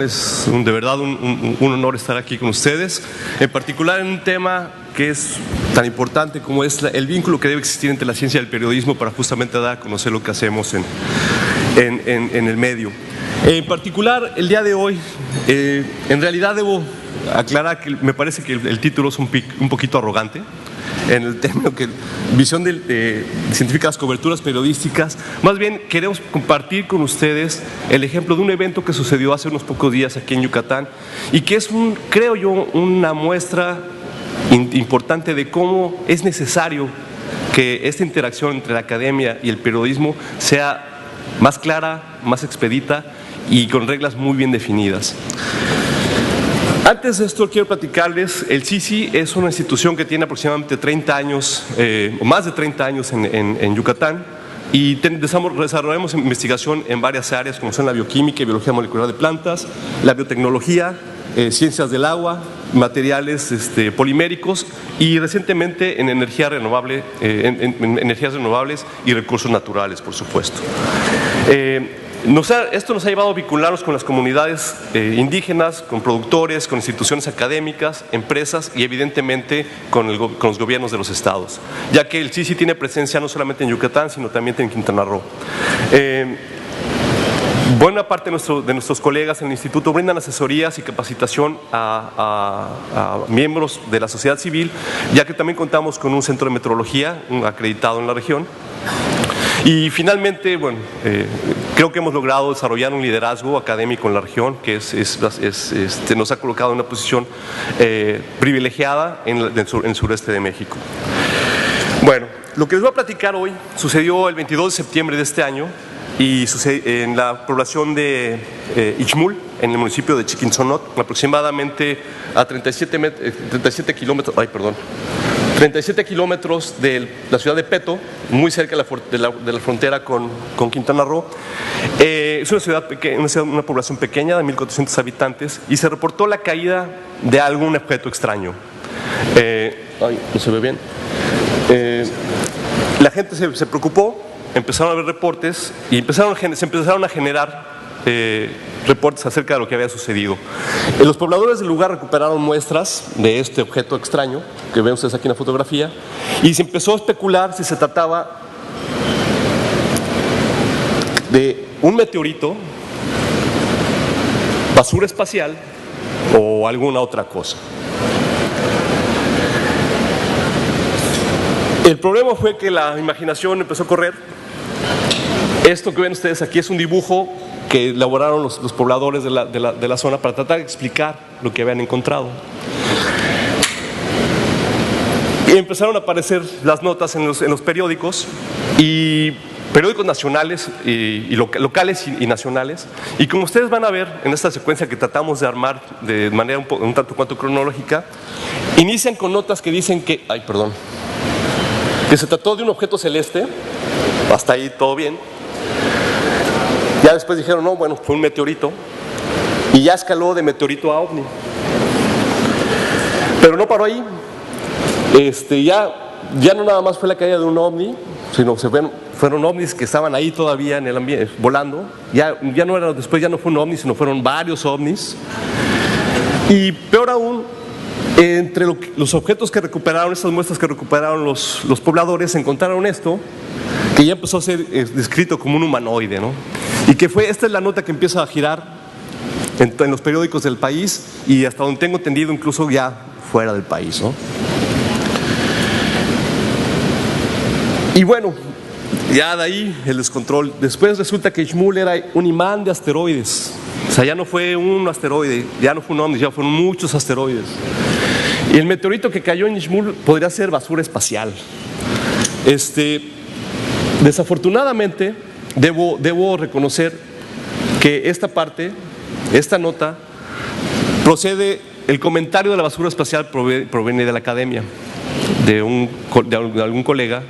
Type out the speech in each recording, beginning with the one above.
Es de verdad un honor estar aquí con ustedes, en particular en un tema que es tan importante como es el vínculo que debe existir entre la ciencia y el periodismo para justamente dar a conocer lo que hacemos en el medio. En particular, el día de hoy, en realidad debo aclarar que me parece que el título es un poquito arrogante, en el término que visión científica de las coberturas periodísticas. Más bien queremos compartir con ustedes el ejemplo de un evento que sucedió hace unos pocos días aquí en Yucatán y que es, creo yo, una muestra importante de cómo es necesario que esta interacción entre la academia y el periodismo sea más clara, más expedita y con reglas muy bien definidas. Antes de esto quiero platicarles, el CICI es una institución que tiene aproximadamente 30 años, o más de 30 años en Yucatán, y desarrollamos investigación en varias áreas como son la bioquímica y biología molecular de plantas, la biotecnología, ciencias del agua, materiales poliméricos y recientemente en energía renovable, en energías renovables y recursos naturales, por supuesto. Esto nos ha llevado a vincularnos con las comunidades indígenas, con productores, con instituciones académicas, empresas y evidentemente con los gobiernos de los estados, ya que el CICI tiene presencia no solamente en Yucatán, sino también en Quintana Roo. Buena parte de nuestros colegas en el instituto brindan asesorías y capacitación a miembros de la sociedad civil, ya que también contamos con un centro de metrología acreditado en la región. Y finalmente, bueno, creo que hemos logrado desarrollar un liderazgo académico en la región que nos ha colocado en una posición privilegiada en el sureste de México. Bueno, lo que les voy a platicar hoy sucedió el 22 de septiembre de este año y sucede en la población de Ixmul, en el municipio de Chiquinzonot, aproximadamente a 37 kilómetros de la ciudad de Peto, muy cerca de la frontera con Quintana Roo. Es una ciudad pequeña, una población pequeña de 1,400 habitantes y se reportó la caída de algún objeto extraño. No se ve bien. La gente se preocupó, empezaron a ver reportes y se empezaron a generar reportes acerca de lo que había sucedido. Los pobladores del lugar recuperaron muestras de este objeto extraño que ven ustedes aquí en la fotografía y se empezó a especular si se trataba de un meteorito, basura espacial o alguna otra cosa. El problema fue que la imaginación empezó a correr. Esto que ven ustedes aquí es un dibujo que elaboraron los pobladores de la zona para tratar de explicar lo que habían encontrado. Y empezaron a aparecer las notas en los periódicos, y periódicos nacionales y locales y nacionales. Y como ustedes van a ver en esta secuencia que tratamos de armar de manera un tanto cuanto cronológica, inician con notas que dicen que se trató de un objeto celeste. Hasta ahí todo bien. Ya después dijeron, no, bueno, fue un meteorito, y ya escaló de meteorito a ovni. Pero no paró ahí. Ya no nada más fue la caída de un ovni, sino fueron ovnis que estaban ahí todavía en el ambiente, volando. Después ya no fue un ovni, sino fueron varios ovnis. Y peor aún, entre los objetos que recuperaron, estas muestras que recuperaron los pobladores, encontraron esto, que ya empezó a ser descrito como un humanoide, ¿no? Y que esta es la nota que empieza a girar en los periódicos del país y hasta donde tengo entendido incluso ya fuera del país, ¿no? Y bueno, ya de ahí el descontrol. Después resulta que Ixmul era un imán de asteroides. O sea, ya no fue un asteroide, ya no fue un ovni, ya fueron muchos asteroides. Y el meteorito que cayó en Ixmul podría ser basura espacial. Desafortunadamente, debo reconocer que esta nota procede, el comentario de la basura espacial proviene de la academia, de algún colega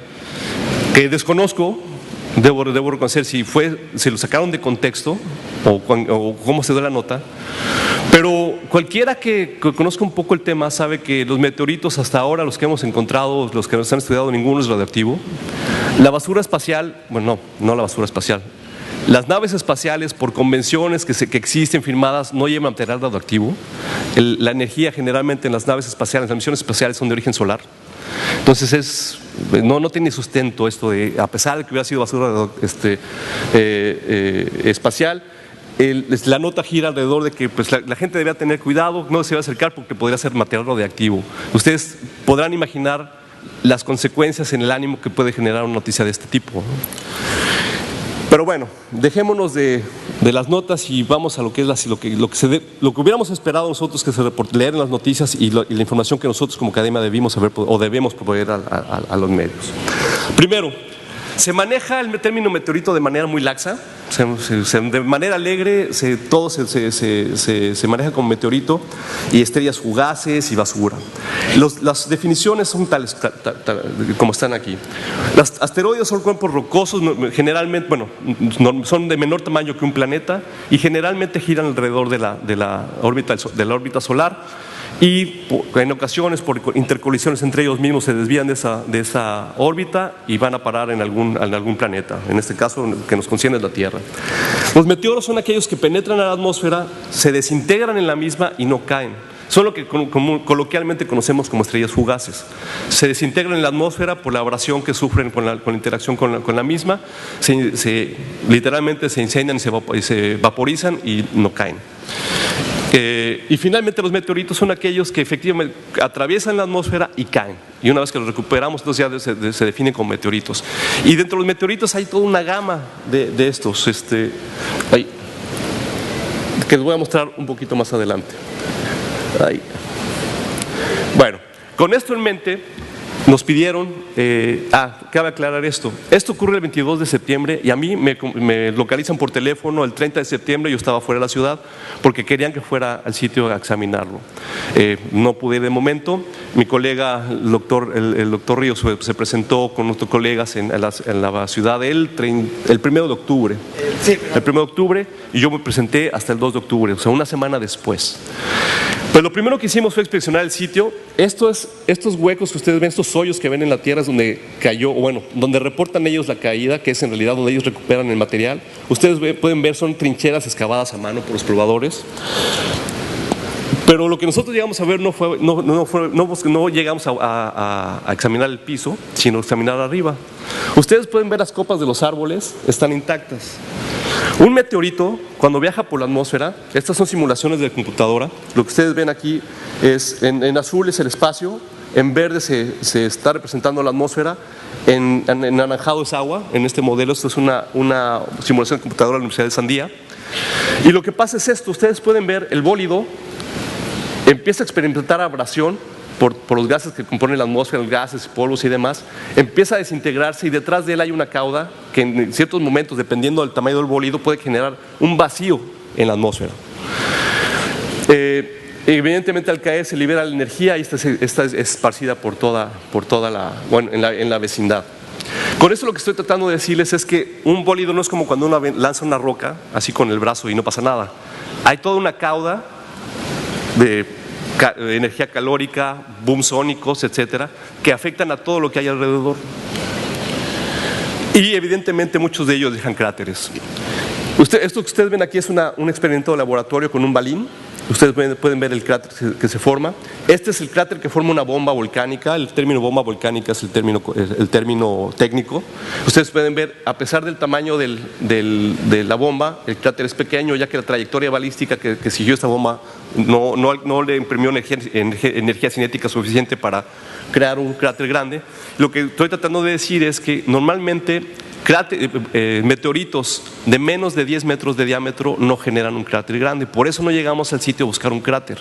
que desconozco. Debo reconocer si lo sacaron de contexto o cómo se dio la nota, pero cualquiera que conozca un poco el tema sabe que los meteoritos hasta ahora, los que hemos encontrado, los que nos han estudiado, ninguno es radioactivo. La basura espacial, bueno, no la basura espacial, Las naves espaciales, por convenciones que existen firmadas, no llevan material radioactivo. La energía generalmente en las naves espaciales, las misiones espaciales son de origen solar. Entonces no tiene sustento esto de, a pesar de que hubiera sido basura espacial, la nota gira alrededor de que pues, la gente debía tener cuidado, no se debe acercar porque podría ser material radioactivo. Ustedes podrán imaginar las consecuencias en el ánimo que puede generar una noticia de este tipo, ¿no? Pero bueno, dejémonos de las notas y vamos a lo que es lo que hubiéramos esperado nosotros que se leer en las noticias y la información que nosotros como academia debimos saber o debemos proveer a los medios. Primero, se maneja el término meteorito de manera muy laxa, de manera alegre, todo se maneja como meteorito y estrellas fugaces y basura. Las definiciones son tales como están aquí. Los asteroides son cuerpos rocosos, generalmente, bueno, son de menor tamaño que un planeta y generalmente giran alrededor de la órbita solar. Y en ocasiones por intercolisiones entre ellos mismos se desvían de esa órbita y van a parar en algún planeta, en este caso que nos concierne es la Tierra. Los meteoros son aquellos que penetran a la atmósfera, se desintegran en la misma y no caen. Son lo que coloquialmente conocemos como estrellas fugaces. Se desintegran en la atmósfera por la abrasión que sufren con la interacción con la misma, literalmente se incendian y se vaporizan y no caen. Y finalmente los meteoritos son aquellos que efectivamente atraviesan la atmósfera y caen. Y una vez que los recuperamos, entonces ya se definen como meteoritos. Y dentro de los meteoritos hay toda una gama de estos, que les voy a mostrar un poquito más adelante. Ahí. Bueno, con esto en mente nos pidieron, cabe aclarar esto ocurre el 22 de septiembre y a mí me localizan por teléfono el 30 de septiembre, yo estaba fuera de la ciudad porque querían que fuera al sitio a examinarlo. No pude ir de momento, mi colega el doctor Ríos se presentó con nuestros colegas en la ciudad el 1 de octubre. Sí, el 1 de octubre y yo me presenté hasta el 2 de octubre, o sea una semana después. Pues lo primero que hicimos fue inspeccionar el sitio. Estos huecos que ustedes ven, estos hoyos que ven en la tierra es donde cayó, bueno, donde reportan ellos la caída, que es en realidad donde ellos recuperan el material. Ustedes pueden ver, son trincheras excavadas a mano por los probadores. Pero lo que nosotros llegamos a ver no llegamos a examinar el piso, sino examinar arriba. Ustedes pueden ver las copas de los árboles, están intactas. Un meteorito, cuando viaja por la atmósfera, estas son simulaciones de computadora, lo que ustedes ven aquí es, en azul es el espacio, en verde se está representando la atmósfera, en anaranjado es agua, en este modelo, esto es una simulación de computadora de la Universidad de Sandía. Y lo que pasa es esto, ustedes pueden ver el bólido, empieza a experimentar abrasión por los gases que componen la atmósfera, los gases, polvos y demás, empieza a desintegrarse y detrás de él hay una cauda que en ciertos momentos, dependiendo del tamaño del bólido, puede generar un vacío en la atmósfera. Evidentemente al caer se libera la energía y esta es esparcida por toda en la vecindad. Con eso lo que estoy tratando de decirles es que un bólido no es como cuando uno lanza una roca así con el brazo y no pasa nada. Hay toda una cauda de energía calórica, boom sónicos, etcétera, que afectan a todo lo que hay alrededor. Y evidentemente muchos de ellos dejan cráteres. Esto que ustedes ven aquí es un experimento de laboratorio con un balín. Ustedes pueden ver el cráter que se forma. Este es el cráter que forma una bomba volcánica. El término bomba volcánica es el término técnico. Ustedes pueden ver, a pesar del tamaño de la bomba, el cráter es pequeño, ya que la trayectoria balística que siguió esta bomba no le imprimió energía cinética suficiente para crear un cráter grande. Lo que estoy tratando de decir es que normalmente meteoritos de menos de 10 metros de diámetro no generan un cráter grande. Por eso no llegamos al sitio a buscar un cráter,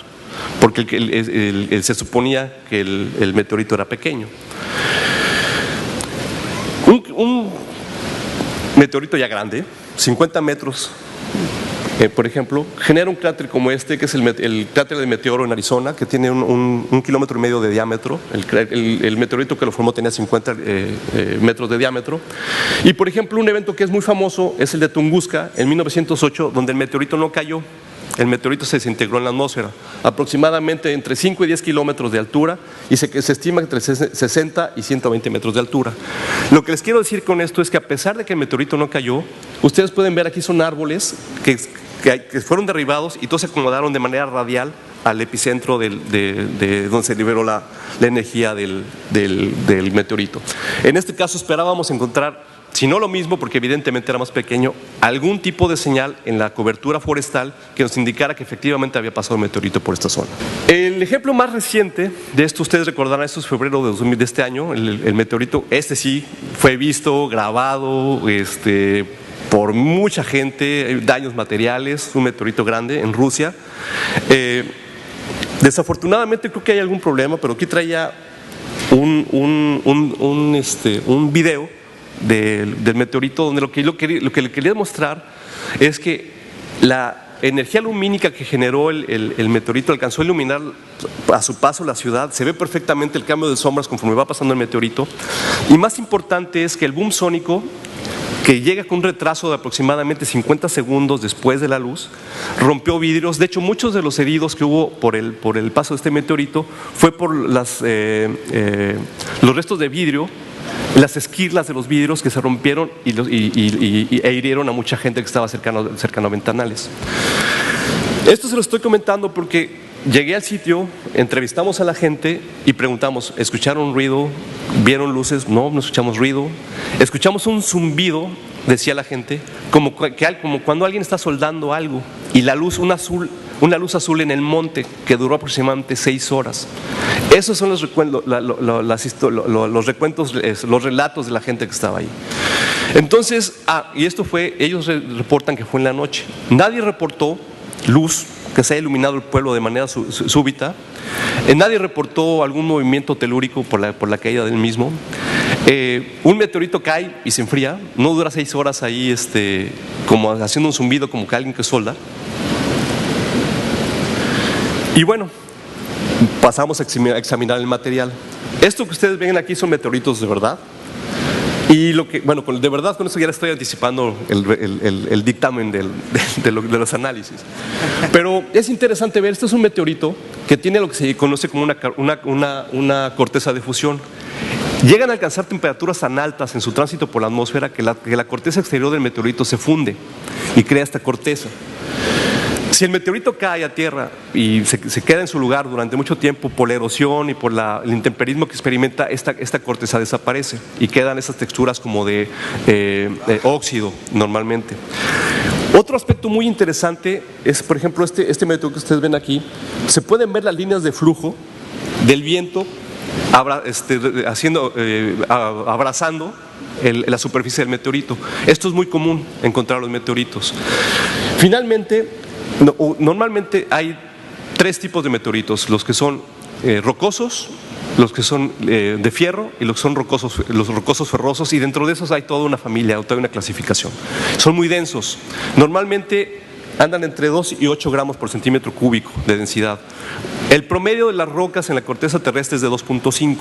porque se suponía que el meteorito era pequeño. Un meteorito ya grande, 50 metros, por ejemplo, genera un cráter como este, que es el cráter de Meteoro en Arizona, que tiene un 1,5 kilómetros de diámetro. El meteorito que lo formó tenía 50 metros de diámetro. Y por ejemplo, un evento que es muy famoso es el de Tunguska en 1908, donde el meteorito no cayó. el meteorito se desintegró en la atmósfera, aproximadamente entre 5 y 10 kilómetros de altura, y se estima entre 60 y 120 metros de altura. Lo que les quiero decir con esto es que a pesar de que el meteorito no cayó, ustedes pueden ver aquí son árboles que fueron derribados y todos se acomodaron de manera radial al epicentro de donde se liberó la energía del meteorito. En este caso esperábamos encontrar, si no lo mismo, porque evidentemente era más pequeño, algún tipo de señal en la cobertura forestal que nos indicara que efectivamente había pasado un meteorito por esta zona. El ejemplo más reciente de esto, ustedes recordarán, esto es febrero de este año, el meteorito, sí fue visto, grabado, por mucha gente, daños materiales, un meteorito grande en Rusia. Desafortunadamente creo que hay algún problema, pero aquí traía un video del meteorito, donde lo que le quería mostrar es que la energía lumínica que generó el meteorito alcanzó a iluminar a su paso la ciudad. Se ve perfectamente el cambio de sombras conforme va pasando el meteorito, y más importante es que el boom sónico, que llega con un retraso de aproximadamente 50 segundos después de la luz, rompió vidrios. De hecho, muchos de los heridos que hubo por el paso de este meteorito fue por los restos de vidrio, las esquirlas de los vidrios que se rompieron e hirieron a mucha gente que estaba cercano a ventanales. Esto se lo estoy comentando porque llegué al sitio, entrevistamos a la gente y preguntamos, ¿escucharon ruido? ¿Vieron luces? No escuchamos ruido. Escuchamos un zumbido, decía la gente, como cuando alguien está soldando algo, y la luz, una luz azul en el monte que duró aproximadamente 6 horas. Esos son los recuentos, los relatos de la gente que estaba ahí. Entonces, y esto fue, ellos reportan que fue en la noche. Nadie reportó luz, que se haya iluminado el pueblo de manera súbita. Nadie reportó algún movimiento telúrico por la caída del mismo. Un meteorito cae y se enfría, no dura 6 horas ahí como haciendo un zumbido, como que alguien que solda. Y bueno, pasamos a examinar el material. Esto que ustedes ven aquí son meteoritos de verdad. Y de verdad, con eso ya le estoy anticipando el dictamen de los análisis. Pero es interesante ver, este es un meteorito que tiene lo que se conoce como una corteza de fusión. Llegan a alcanzar temperaturas tan altas en su tránsito por la atmósfera que la corteza exterior del meteorito se funde y crea esta corteza. Si el meteorito cae a tierra y se queda en su lugar durante mucho tiempo, por la erosión y por el intemperismo que experimenta, esta corteza desaparece y quedan esas texturas como de óxido normalmente. Otro aspecto muy interesante es, por ejemplo, este meteorito que ustedes ven aquí. Se pueden ver las líneas de flujo del viento abrazando la superficie del meteorito. Esto es muy común encontrar los meteoritos. Finalmente, normalmente hay 3 tipos de meteoritos: los que son rocosos, los que son de fierro y los que son los rocosos ferrosos, y dentro de esos hay toda una familia, toda una clasificación. Son muy densos, normalmente andan entre 2 y 8 gramos por centímetro cúbico de densidad. El promedio de las rocas en la corteza terrestre es de 2.5.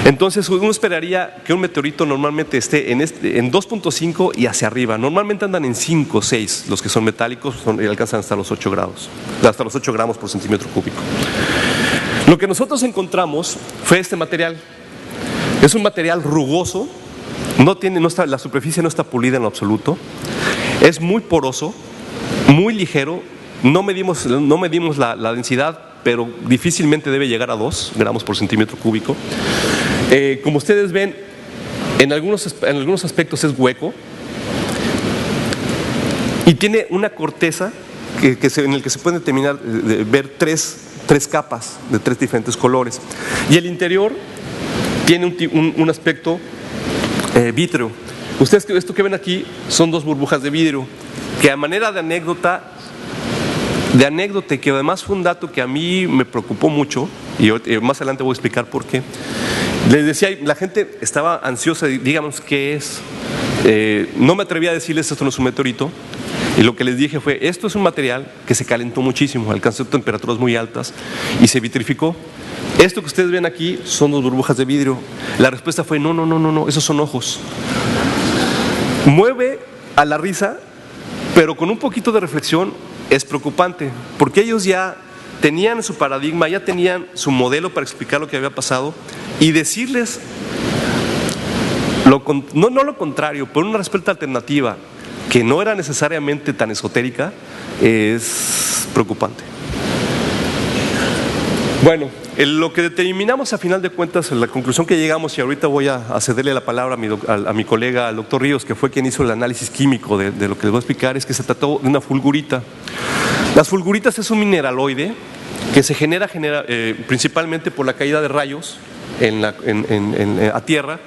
Entonces uno esperaría que un meteorito normalmente esté en 2.5 y hacia arriba. Normalmente andan en 5 o 6, los que son metálicos y alcanzan hasta los 8 gramos por centímetro cúbico. Lo que nosotros encontramos fue este material. Es un material rugoso, la superficie no está pulida en lo absoluto, es muy poroso, muy ligero. No medimos la densidad, pero difícilmente debe llegar a 2 gramos por centímetro cúbico. Como ustedes ven, en algunos aspectos es hueco y tiene una corteza en el que se pueden ver tres capas de 3 diferentes colores, y el interior tiene un aspecto vítreo. Ustedes, esto que ven aquí son 2 burbujas de vidrio, que a manera de anécdota, que además fue un dato que a mí me preocupó mucho, y más adelante voy a explicar por qué. Les decía, la gente estaba ansiosa, digamos, ¿qué es? No me atreví a decirles esto no es un meteorito, y lo que les dije fue, esto es un material que se calentó muchísimo, alcanzó temperaturas muy altas y se vitrificó. Esto que ustedes ven aquí son 2 burbujas de vidrio. La respuesta fue, no, esos son ojos. Mueve a la risa, pero con un poquito de reflexión es preocupante, porque ellos ya tenían su paradigma, ya tenían su modelo para explicar lo que había pasado, y decirles no lo contrario, pero una respuesta alternativa que no era necesariamente tan esotérica, es preocupante. Bueno, lo que determinamos a final de cuentas, la conclusión que llegamos, y ahorita voy a cederle la palabra a mi colega, al doctor Ríos, que fue quien hizo el análisis químico de lo que les voy a explicar, es que se trató de una fulgurita. Las fulguritas es un mineraloide que se genera principalmente por la caída de rayos a tierra,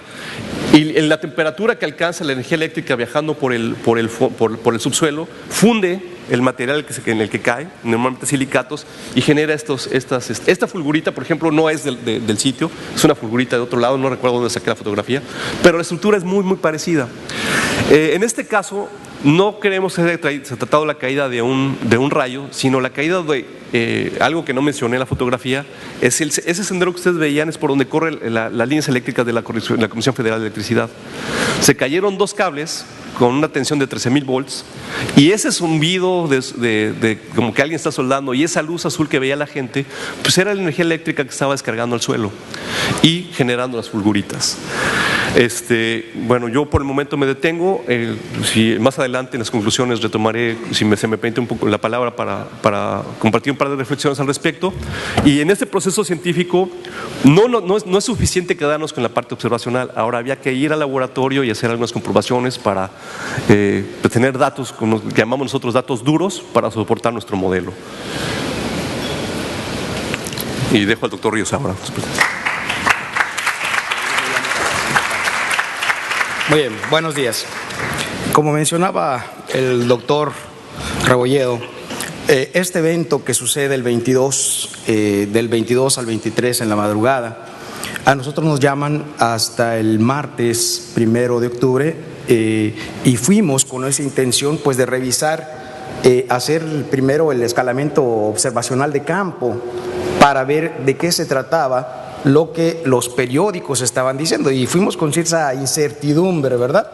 y en la temperatura que alcanza la energía eléctrica viajando por el subsuelo, funde el material en el que cae, normalmente silicatos, y genera esta fulgurita. Por ejemplo, no es del sitio, es una fulgurita de otro lado, no recuerdo dónde saqué la fotografía, pero la estructura es muy, muy parecida. En este caso, no queremos que se tratado la caída de un rayo, sino la caída de algo que no mencioné en la fotografía. Ese sendero que ustedes veían es por donde corren las líneas eléctricas de la Comisión Federal de Electricidad. Se cayeron 2 cables con una tensión de 13,000 volts, y ese zumbido de como que alguien está soldando, y esa luz azul que veía la gente, pues era la energía eléctrica que estaba descargando al suelo y generando las fulguritas. Bueno, yo por el momento me detengo. Si más adelante en las conclusiones retomaré, si se me permite un poco la palabra, para compartir un par de reflexiones al respecto. Y en este proceso científico no es suficiente quedarnos con la parte observacional. Ahora había que ir al laboratorio y hacer algunas comprobaciones para tener datos, como llamamos nosotros, datos duros, para soportar nuestro modelo. Y dejo al doctor Ríos ahora. Muy bien, buenos días. Como mencionaba el doctor Rebolledo, este evento que sucede del 22 al 23 en la madrugada, a nosotros nos llaman hasta el martes 1 de octubre, y fuimos con esa intención pues de revisar, hacer primero el escalamiento observacional de campo para ver de qué se trataba lo que los periódicos estaban diciendo, y fuimos con cierta incertidumbre, ¿verdad?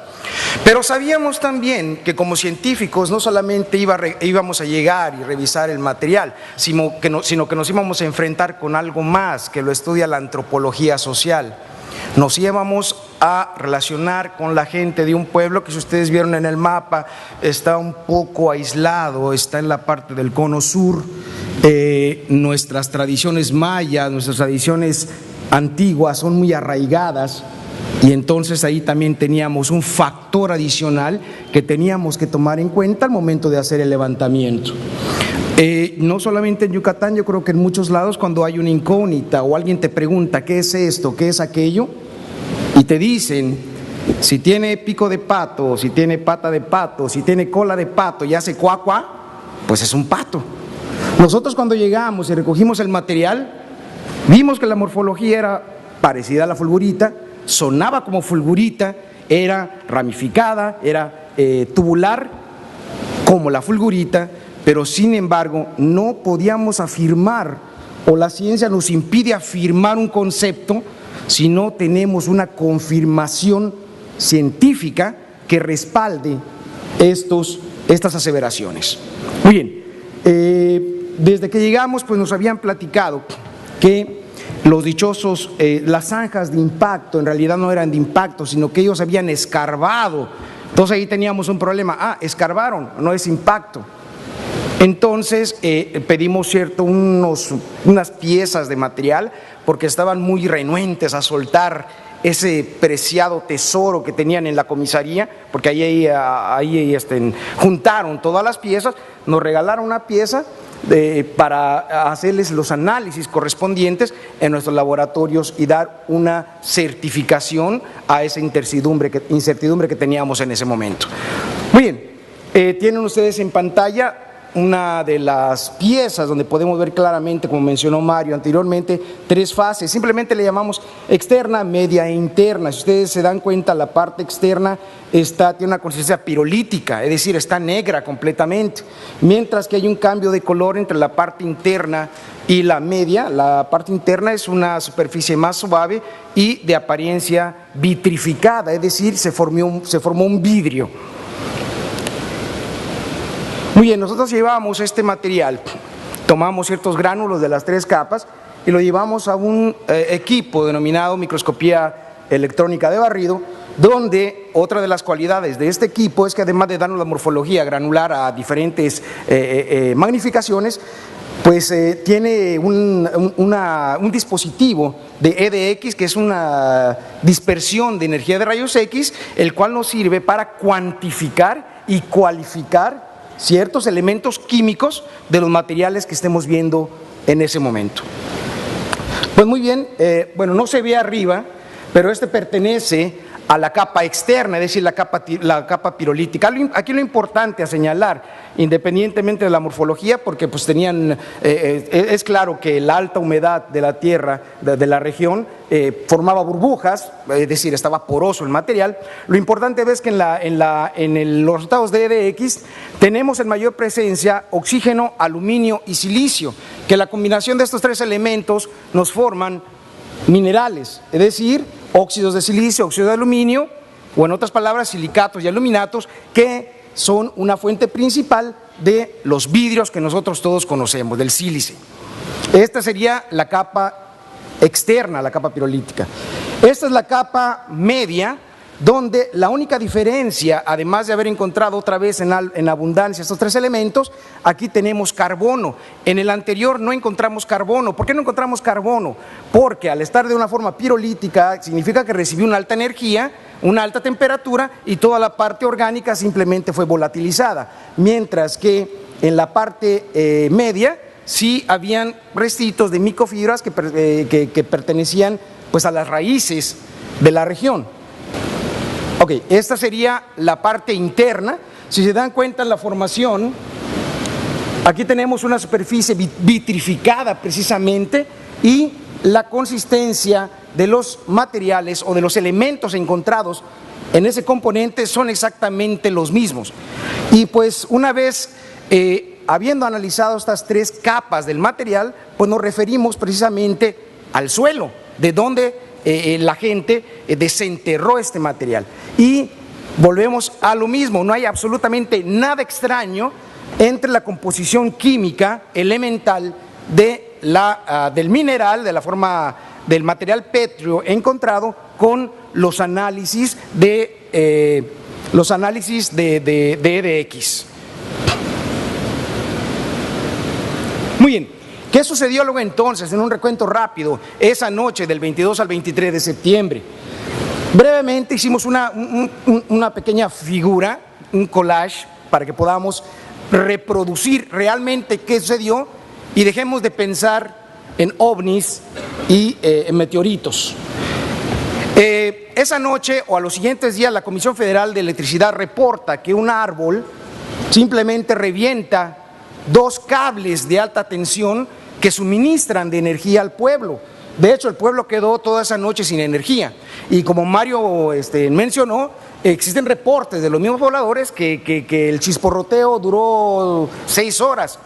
Pero sabíamos también que como científicos no solamente íbamos a llegar y revisar el material, sino que nos íbamos a enfrentar con algo más que lo estudia la antropología social. Nos íbamos a relacionar con la gente de un pueblo que, si ustedes vieron en el mapa, está un poco aislado, está en la parte del cono sur. Nuestras tradiciones mayas, nuestras tradiciones antiguas son muy arraigadas, y entonces ahí también teníamos un factor adicional que teníamos que tomar en cuenta al momento de hacer el levantamiento. No solamente en Yucatán, yo creo que en muchos lados, cuando hay una incógnita o alguien te pregunta ¿qué es esto?, ¿qué es aquello?, y te dicen si tiene pico de pato, si tiene pata de pato, si tiene cola de pato y hace cuá cuá, pues es un pato. Nosotros, cuando llegamos y recogimos el material, vimos que la morfología era parecida a la fulgurita, sonaba como fulgurita, era ramificada, era tubular como la fulgurita, pero sin embargo no podíamos afirmar, o la ciencia nos impide afirmar un concepto si no tenemos una confirmación científica que respalde estas aseveraciones. Muy bien, desde que llegamos pues nos habían platicado que los dichosos, las zanjas de impacto en realidad no eran de impacto, sino que ellos habían escarbado. Entonces ahí teníamos un problema. Escarbaron, no es impacto. Entonces pedimos unas piezas de material, porque estaban muy renuentes a soltar ese preciado tesoro que tenían en la comisaría, porque ahí juntaron todas las piezas, nos regalaron una pieza para hacerles los análisis correspondientes en nuestros laboratorios y dar una certificación a esa incertidumbre que teníamos en ese momento. Muy bien, tienen ustedes en pantalla una de las piezas donde podemos ver claramente, como mencionó Mario anteriormente, 3 fases. Simplemente le llamamos externa, media e interna. Si ustedes se dan cuenta, la parte externa tiene una consistencia pirolítica, es decir, está negra completamente, mientras que hay un cambio de color entre la parte interna y la media. La parte interna es una superficie más suave y de apariencia vitrificada, es decir, se formó un vidrio. Muy bien, nosotros llevamos este material, tomamos ciertos gránulos de las 3 capas y lo llevamos a un equipo denominado microscopía electrónica de barrido, donde otra de las cualidades de este equipo es que además de darnos la morfología granular a diferentes magnificaciones, pues tiene un dispositivo de EDX, que es una dispersión de energía de rayos X, el cual nos sirve para cuantificar y cualificar ciertos elementos químicos de los materiales que estemos viendo en ese momento. Pues muy bien, bueno, no se ve arriba, pero este pertenece a la capa externa, es decir, la capa pirolítica. Aquí lo importante a señalar, independientemente de la morfología, porque pues tenían, es claro que la alta humedad de la tierra, de la región, formaba burbujas, es decir, estaba poroso el material. Lo importante es que en los resultados de EDX tenemos en mayor presencia oxígeno, aluminio y silicio, que la combinación de estos 3 elementos nos forman minerales, es decir, óxidos de silicio, óxido de aluminio, o en otras palabras, silicatos y aluminatos, que son una fuente principal de los vidrios que nosotros todos conocemos, del sílice. Esta sería la capa externa, la capa pirolítica. Esta es la capa media, donde la única diferencia, además de haber encontrado otra vez en abundancia estos 3 elementos, aquí tenemos carbono. En el anterior no encontramos carbono. ¿Por qué no encontramos carbono? Porque al estar de una forma pirolítica significa que recibió una alta energía, una alta temperatura, y toda la parte orgánica simplemente fue volatilizada, mientras que en la parte media sí habían restitos de microfibras que pertenecían pues a las raíces de la región. Ok, esta sería la parte interna. Si se dan cuenta en la formación, aquí tenemos una superficie vitrificada precisamente, y la consistencia de los materiales o de los elementos encontrados en ese componente son exactamente los mismos. Y pues una vez habiendo analizado estas 3 capas del material, pues nos referimos precisamente al suelo, de donde la gente desenterró este material. Y volvemos a lo mismo, no hay absolutamente nada extraño entre la composición química elemental del mineral, de la forma del material pétreo encontrado, con los análisis de EDX. Muy bien. ¿Qué sucedió luego entonces, en un recuento rápido, esa noche del 22 al 23 de septiembre? Brevemente hicimos una pequeña figura, un collage, para que podamos reproducir realmente qué sucedió y dejemos de pensar en ovnis y en meteoritos. Esa noche o a los siguientes días, la Comisión Federal de Electricidad reporta que un árbol simplemente revienta 2 cables de alta tensión que suministran de energía al pueblo. De hecho, el pueblo quedó toda esa noche sin energía. Y como Mario mencionó, existen reportes de los mismos pobladores que el chisporroteo duró 6 horas.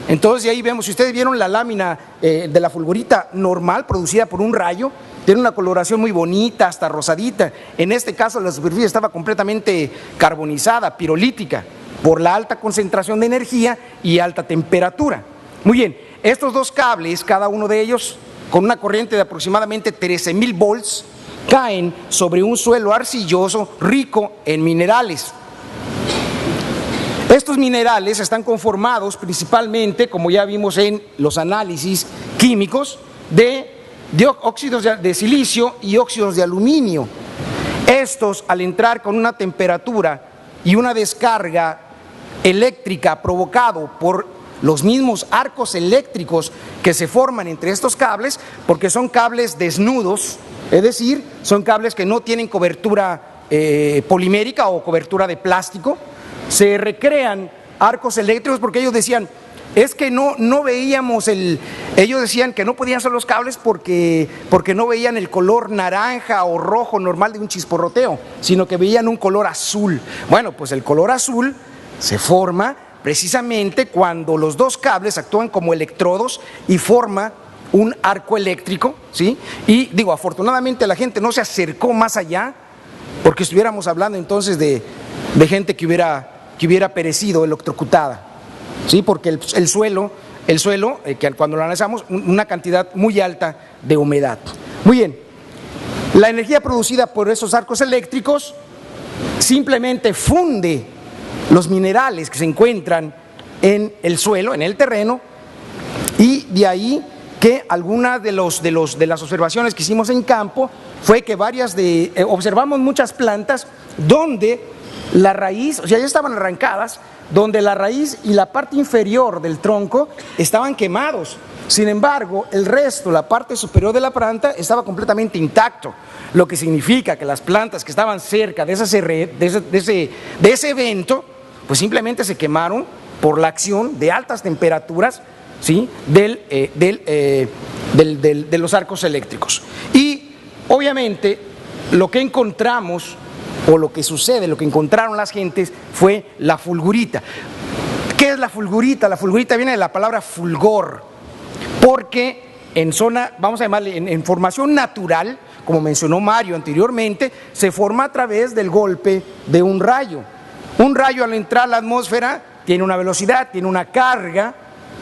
Entonces, ahí vemos, si ustedes vieron la lámina de la fulgurita normal, producida por un rayo, tiene una coloración muy bonita, hasta rosadita. En este caso, la superficie estaba completamente carbonizada, pirolítica, por la alta concentración de energía y alta temperatura. Muy bien. Estos 2 cables, cada uno de ellos con una corriente de aproximadamente 13,000 volts, caen sobre un suelo arcilloso rico en minerales. Estos minerales están conformados principalmente, como ya vimos en los análisis químicos, de óxidos de silicio y óxidos de aluminio. Estos, al entrar con una temperatura y una descarga eléctrica provocado por los mismos arcos eléctricos que se forman entre estos cables, porque son cables desnudos, es decir, son cables que no tienen cobertura polimérica o cobertura de plástico, se recrean arcos eléctricos porque ellos decían, es que no veíamos ellos decían que no podían ser los cables porque no veían el color naranja o rojo normal de un chisporroteo, sino que veían un color azul. Bueno, pues el color azul se forma precisamente cuando los 2 cables actúan como electrodos y forma un arco eléctrico, ¿sí? Y digo, afortunadamente la gente no se acercó más allá, porque estuviéramos hablando entonces de gente que hubiera perecido electrocutada. ¿sí? Porque el suelo que cuando lo analizamos, una cantidad muy alta de humedad. Muy bien, la energía producida por esos arcos eléctricos simplemente funde los minerales que se encuentran en el suelo, en el terreno, y de ahí que alguna de las observaciones que hicimos en campo fue que observamos muchas plantas donde la raíz, o sea, ya estaban arrancadas, donde la raíz y la parte inferior del tronco estaban quemados. Sin embargo, el resto, la parte superior de la planta, estaba completamente intacto, lo que significa que las plantas que estaban cerca de ese evento, pues simplemente se quemaron por la acción de altas temperaturas, ¿sí? de los arcos eléctricos. Y obviamente lo que encontramos, o lo que sucede, lo que encontraron las gentes fue la fulgurita. ¿Qué es la fulgurita? La fulgurita viene de la palabra fulgor, porque en zona, vamos a llamarle, en formación natural, como mencionó Mario anteriormente, se forma a través del golpe de un rayo. Un rayo al entrar a la atmósfera tiene una velocidad, tiene una carga,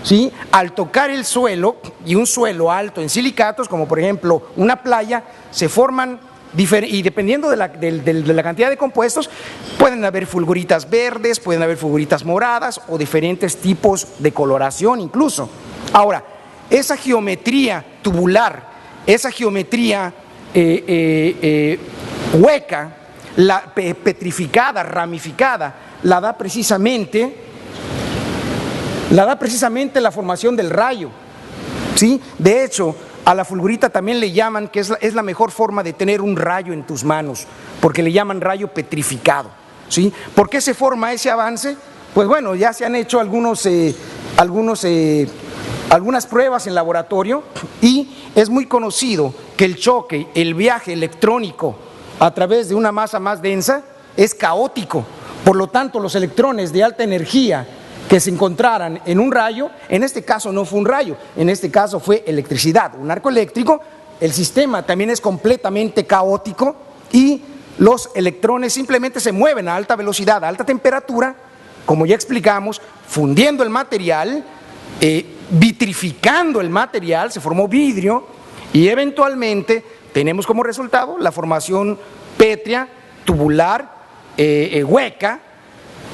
¿sí? Al tocar el suelo, y un suelo alto en silicatos, como por ejemplo una playa, se forman, y dependiendo de la cantidad de compuestos, pueden haber fulguritas verdes, pueden haber fulguritas moradas o diferentes tipos de coloración incluso. Ahora, esa geometría tubular, esa geometría hueca, petrificada, ramificada, la da precisamente la formación del rayo, ¿sí? De hecho, a la fulgurita también le llaman, que es la mejor forma de tener un rayo en tus manos, porque le llaman rayo petrificado, ¿sí? ¿Por qué se forma ese avance? Pues bueno, ya se han hecho algunas pruebas en laboratorio, y es muy conocido que el choque, el viaje electrónico a través de una masa más densa es caótico. Por lo tanto, los electrones de alta energía que se encontraran en un rayo, en este caso no fue un rayo, en este caso fue electricidad, un arco eléctrico, el sistema también es completamente caótico y los electrones simplemente se mueven a alta velocidad, a alta temperatura, como ya explicamos, fundiendo el material, vitrificando el material, se formó vidrio, y eventualmente tenemos como resultado la formación pétrea, tubular, hueca,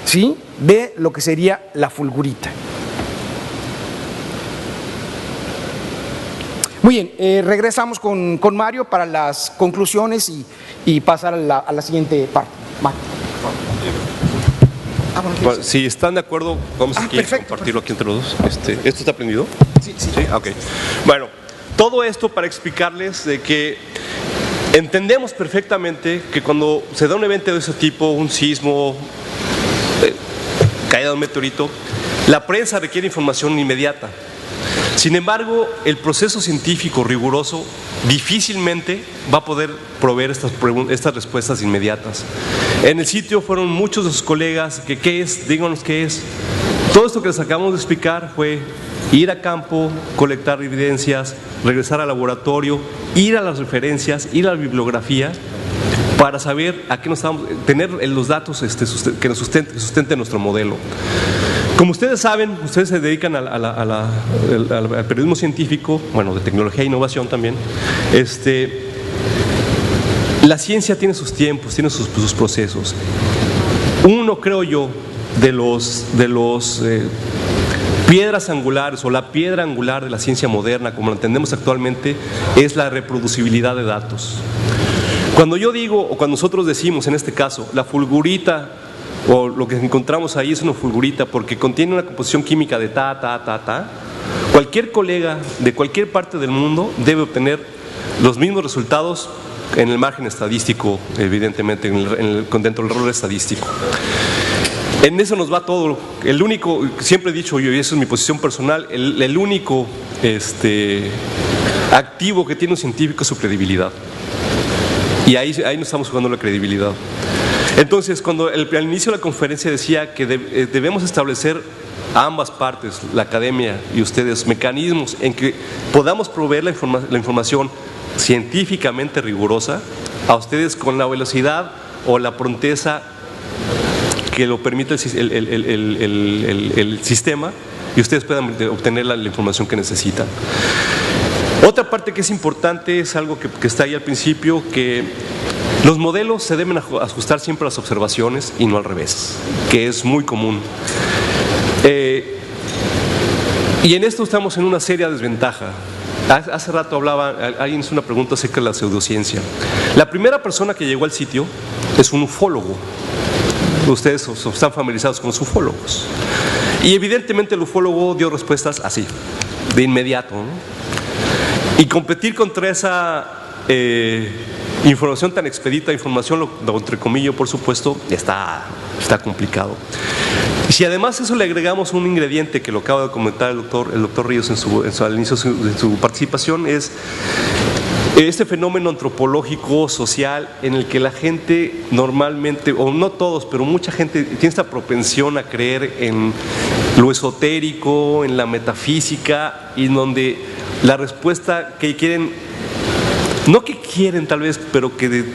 ¿sí? De lo que sería la fulgurita. Muy bien, regresamos con Mario para las conclusiones y pasar a la siguiente parte. Mario. Bueno, si están de acuerdo, vamos aquí a compartirlo aquí entre los dos. ¿Esto está prendido? Sí. ¿Sí? Ok. Bueno, todo esto para explicarles de que entendemos perfectamente que cuando se da un evento de ese tipo, un sismo, caída de un meteorito, la prensa requiere información inmediata. Sin embargo, el proceso científico riguroso difícilmente va a poder proveer estas respuestas inmediatas. En el sitio fueron muchos de sus colegas que ¿qué es? Díganos qué es. Todo esto que les acabamos de explicar fue ir a campo, colectar evidencias, regresar al laboratorio, ir a las referencias, ir a la bibliografía, para saber a qué nos estamos, tener los datos que nos sustenten nuestro modelo. Como ustedes saben, ustedes se dedican al periodismo científico, bueno, de tecnología e innovación también. La ciencia tiene sus tiempos, tiene sus procesos. Uno, creo yo, de los piedras angulares o la piedra angular de la ciencia moderna, como la entendemos actualmente, es la reproducibilidad de datos. Cuando yo digo, o cuando nosotros decimos en este caso, la fulgurita, o lo que encontramos ahí es una fulgurita porque contiene una composición química de cualquier colega de cualquier parte del mundo debe obtener los mismos resultados en el margen estadístico, evidentemente, dentro del rol estadístico. En eso nos va todo. El único, siempre he dicho yo, y eso es mi posición personal, el único activo que tiene un científico es su credibilidad. Y ahí nos estamos jugando la credibilidad. Entonces, cuando al inicio de la conferencia decía que debemos establecer a ambas partes, la academia y ustedes, mecanismos en que podamos proveer la información científicamente rigurosa a ustedes con la velocidad o la pronteza que lo permita el sistema y ustedes puedan obtener la información que necesitan. Otra parte que es importante es algo que está ahí al principio, que los modelos se deben ajustar siempre a las observaciones y no al revés, que es muy común. Y en esto estamos en una seria desventaja. Hace rato alguien hizo una pregunta acerca de la pseudociencia. La primera persona que llegó al sitio es un ufólogo. Ustedes están familiarizados con los ufólogos. Y evidentemente el ufólogo dio respuestas así, de inmediato, ¿no? Y competir contra esa información tan expedita, información, lo entre comillas, por supuesto, está complicado. Y si además eso le agregamos un ingrediente que lo acaba de comentar el doctor Ríos al inicio de su participación, es este fenómeno antropológico, social, en el que la gente normalmente, o no todos, pero mucha gente tiene esta propensión a creer en lo esotérico, en la metafísica, y en donde la respuesta que quieren, no que quieren tal vez, pero que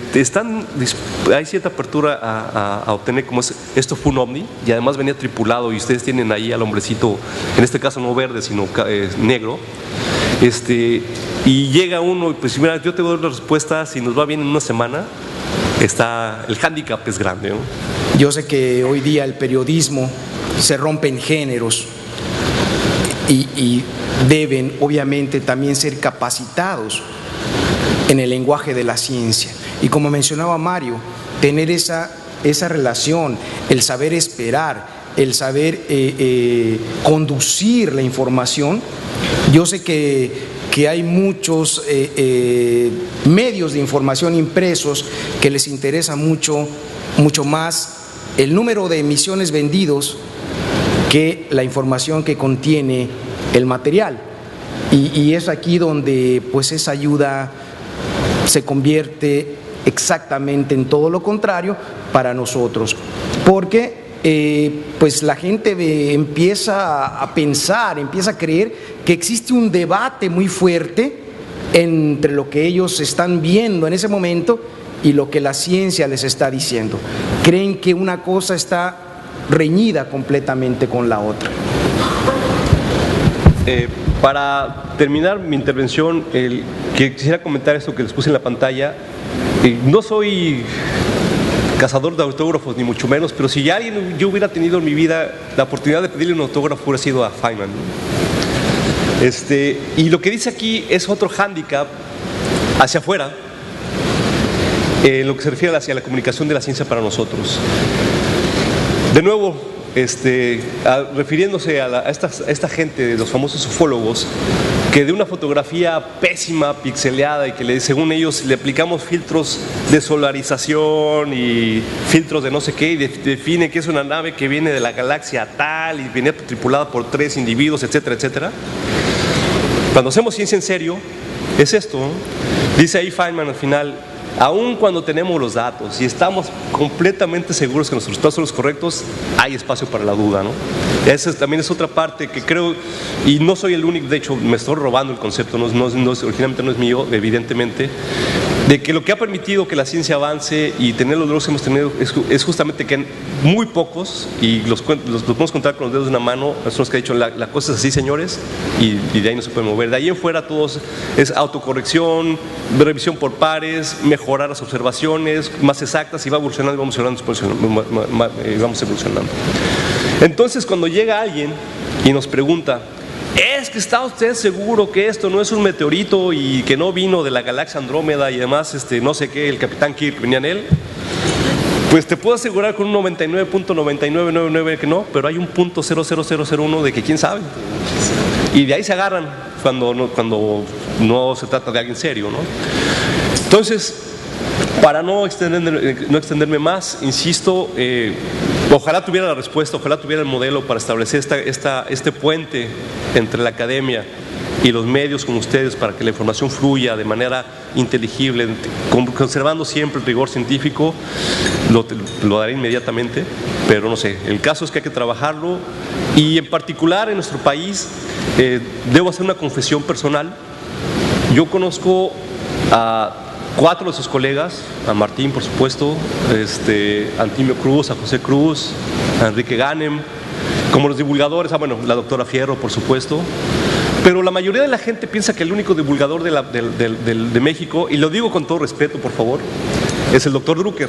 hay cierta apertura a obtener, como esto fue un ovni, y además venía tripulado, y ustedes tienen ahí al hombrecito, en este caso no verde, sino negro, y llega uno y pues mira, yo te doy las respuestas, si nos va bien en una semana, el hándicap es grande, ¿no? Yo sé que hoy día el periodismo se rompe en géneros y deben obviamente también ser capacitados en el lenguaje de la ciencia. Y como mencionaba Mario, tener esa relación, el saber esperar, el saber conducir la información. Yo sé que hay muchos medios de información impresos que les interesa mucho más el número de emisiones vendidos que la información que contiene el material. Y es aquí donde pues esa ayuda se convierte exactamente en todo lo contrario para nosotros, porque pues la gente empieza a pensar, empieza a creer que existe un debate muy fuerte entre lo que ellos están viendo en ese momento y lo que la ciencia les está diciendo. Creen que una cosa está reñida completamente con la otra. Para terminar mi intervención, que quisiera comentar esto que les puse en la pantalla. No soy cazador de autógrafos, ni mucho menos, pero si yo hubiera tenido en mi vida la oportunidad de pedirle un autógrafo, hubiera sido a Feynman. Y lo que dice aquí es otro hándicap hacia afuera, en lo que se refiere hacia la comunicación de la ciencia para nosotros. De nuevo, refiriéndose a esta gente de los famosos ufólogos, que de una fotografía pésima, pixeleada, y que según ellos le aplicamos filtros de solarización y filtros de no sé qué, y define que es una nave que viene de la galaxia tal y viene tripulada por 3 individuos, etcétera, etcétera. Cuando hacemos ciencia en serio, es esto, ¿no? Dice ahí Feynman al final: aun cuando tenemos los datos y estamos completamente seguros que nuestros resultados son los correctos, hay espacio para la duda, ¿no? Esa también es otra parte que creo, y no soy el único, de hecho me estoy robando el concepto, originalmente no es mío, evidentemente, de que lo que ha permitido que la ciencia avance y tener los logros que hemos tenido es justamente que muy pocos, y los podemos contar con los dedos de una mano, son los que han dicho la cosa es así, señores, y de ahí no se puede mover. De ahí en fuera todos es autocorrección, revisión por pares, mejorar las observaciones más exactas, y va evolucionando, vamos evolucionando. Entonces cuando llega alguien y nos pregunta: ¿es que está usted seguro que esto no es un meteorito y que no vino de la galaxia Andrómeda y además no sé qué, el capitán Kirk venía en él? Pues te puedo asegurar con un 99.9999 que no, pero hay un .00001 de que quién sabe. Y de ahí se agarran cuando no se trata de alguien serio, ¿no? Entonces, para no extenderme más, insisto, ojalá tuviera la respuesta, ojalá tuviera el modelo para establecer este puente entre la academia y los medios como ustedes, para que la información fluya de manera inteligible, conservando siempre el rigor científico. Lo daré inmediatamente, pero no sé, el caso es que hay que trabajarlo, y en particular en nuestro país, debo hacer una confesión personal. Yo conozco a 4 de sus colegas, a Martín, por supuesto, a Antimio Cruz, a José Cruz, a Enrique Ganem, como los divulgadores, bueno, la doctora Fierro, por supuesto. Pero la mayoría de la gente piensa que el único divulgador de México, y lo digo con todo respeto, por favor, es el doctor Drucker.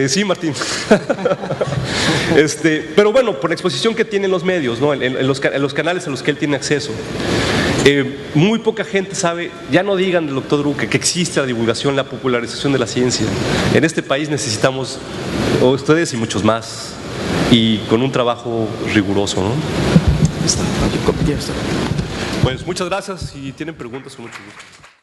Sí, Martín. Pero bueno, por la exposición que tienen los medios, ¿no? en los canales a los que él tiene acceso. Muy poca gente sabe, ya no digan del doctor Drucker, que existe la divulgación, la popularización de la ciencia. En este país necesitamos ustedes y muchos más, y con un trabajo riguroso, ¿no? Pues muchas gracias, y tienen preguntas con mucho gusto.